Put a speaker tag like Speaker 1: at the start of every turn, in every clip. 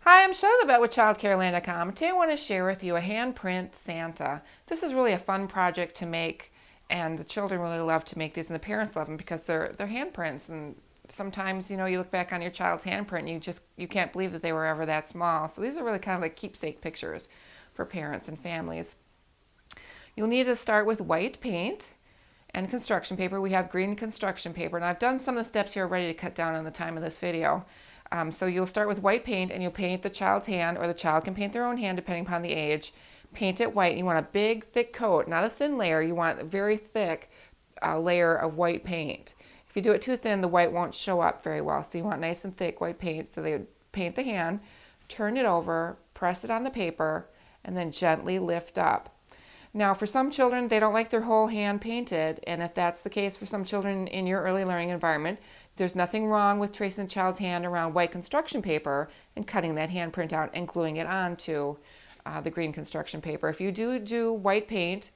Speaker 1: Hi, I'm Charlotte with ChildCareLand.com. Today I want to share with you a handprint Santa. This is really a fun project to make, and the children really love to make these, and the parents love them because they're handprints. And sometimes, you look back on your child's handprint and you can't believe that they were ever that small. So these are really kind of like keepsake pictures for parents and families. You'll need to start with white paint and construction paper. We have green construction paper, and I've done some of the steps here already to cut down on the time of this video. So you'll start with white paint, and you'll paint the child's hand, or the child can paint their own hand depending upon the age. Paint it white. You want a big, thick coat, not a thin layer. You want a very thick layer of white paint. If you do it too thin, the white won't show up very well. So you want nice and thick white paint. So they would paint the hand, turn it over, press it on the paper, and then gently lift up. Now, for some children, they don't like their whole hand painted, and if that's the case for some children in your early learning environment, there's nothing wrong with tracing the child's hand around white construction paper and cutting that handprint out and gluing it onto the green construction paper. If you do white paint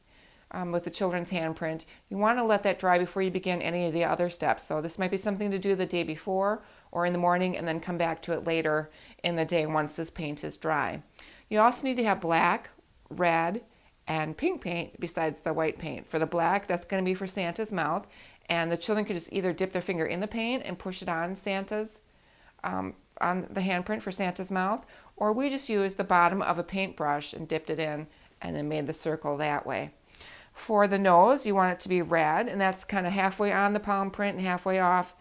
Speaker 1: with the children's handprint, you want to let that dry before you begin any of the other steps. So this might be something to do the day before or in the morning, and then come back to it later in the day once this paint is dry. You also need to have black, red, and pink paint besides the white paint. For the black, that's going to be for Santa's mouth, and the children could just either dip their finger in the paint and push it on Santa's, on the handprint for Santa's mouth, or we just used the bottom of a paintbrush and dipped it in and then made the circle that way. For the nose, you want it to be red, and that's kind of halfway on the palm print and halfway off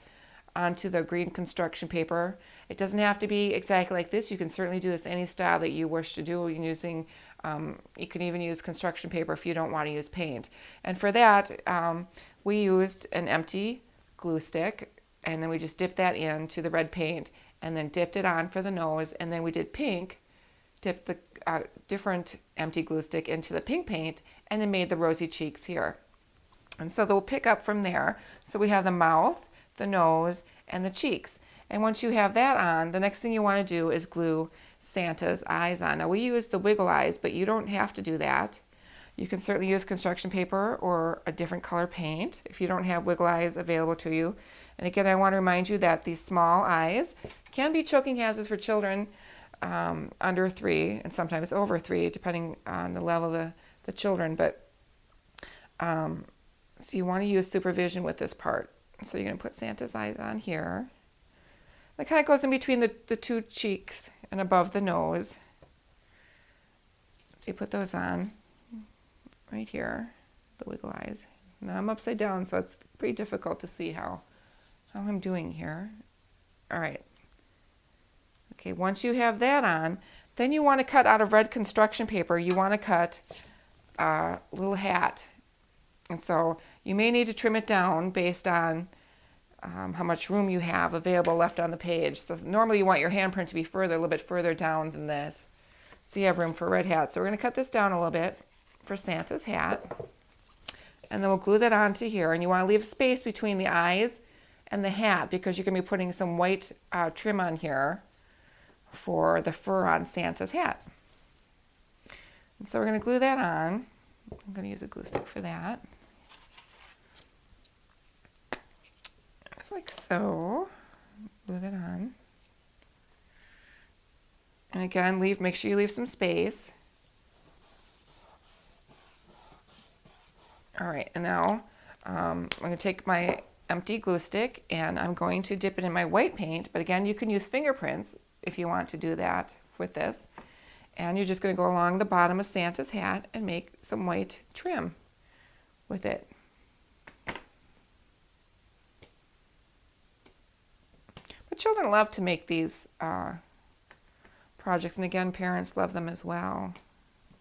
Speaker 1: onto the green construction paper. It doesn't have to be exactly like this. You can certainly do this any style that you wish to do using you can even use construction paper if you don't want to use paint. And for that, we used an empty glue stick, and then we just dipped that into the red paint and then dipped it on for the nose, and then we did pink, dipped the different empty glue stick into the pink paint, and then made the rosy cheeks here. And so they'll pick up from there. So we have the mouth, the nose, and the cheeks. And once you have that on, the next thing you want to do is glue Santa's eyes on. Now we use the wiggle eyes, but you don't have to do that. You can certainly use construction paper or a different color paint if you don't have wiggle eyes available to you. And again, I want to remind you that these small eyes can be choking hazards for children under 3 and sometimes over 3, depending on the level of the children. But so you want to use supervision with this part. So you're going to put Santa's eyes on here. That kind of goes in between the two cheeks and above the nose. So you put those on right here, the wiggle eyes. Now I'm upside down, so it's pretty difficult to see how I'm doing here. All right. Okay, once you have that on, then you want to cut out of red construction paper. You want to cut a little hat. And so you may need to trim it down based on how much room you have available left on the page. So normally you want your handprint to be a little bit further down than this, so you have room for red hat. So we're going to cut this down a little bit for Santa's hat, and then we'll glue that onto here. And you want to leave space between the eyes and the hat because you're going to be putting some white trim on here for the fur on Santa's hat. And so we're going to glue that on. I'm going to use a glue stick for that. Just like so. Glue that on. And again, make sure you leave some space. All right, and now I'm going to take my empty glue stick and I'm going to dip it in my white paint. But again, you can use fingerprints if you want to do that with this. And you're just going to go along the bottom of Santa's hat and make some white trim with it. But children love to make these projects, and again, parents love them as well.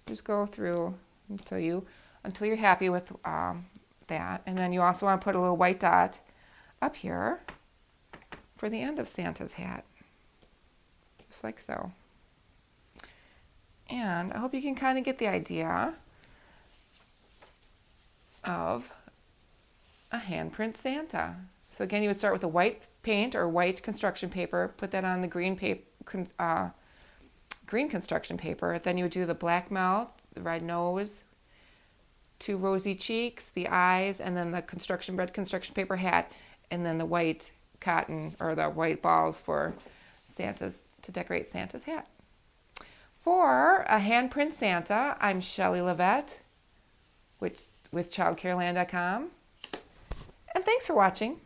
Speaker 1: Just go through until you're happy with that. And then you also want to put a little white dot up here for the end of Santa's hat, just like so. And I hope you can kind of get the idea of a handprint Santa. So again, you would start with a white paint or white construction paper, put that on the green construction paper. Then you would do the black mouth, the red nose, 2 rosy cheeks, the eyes, and then the red construction paper hat, and then the white cotton or the white balls for to decorate Santa's hat. For a Handprint Santa, I'm Shelley Levette with childcareland.com. And thanks for watching.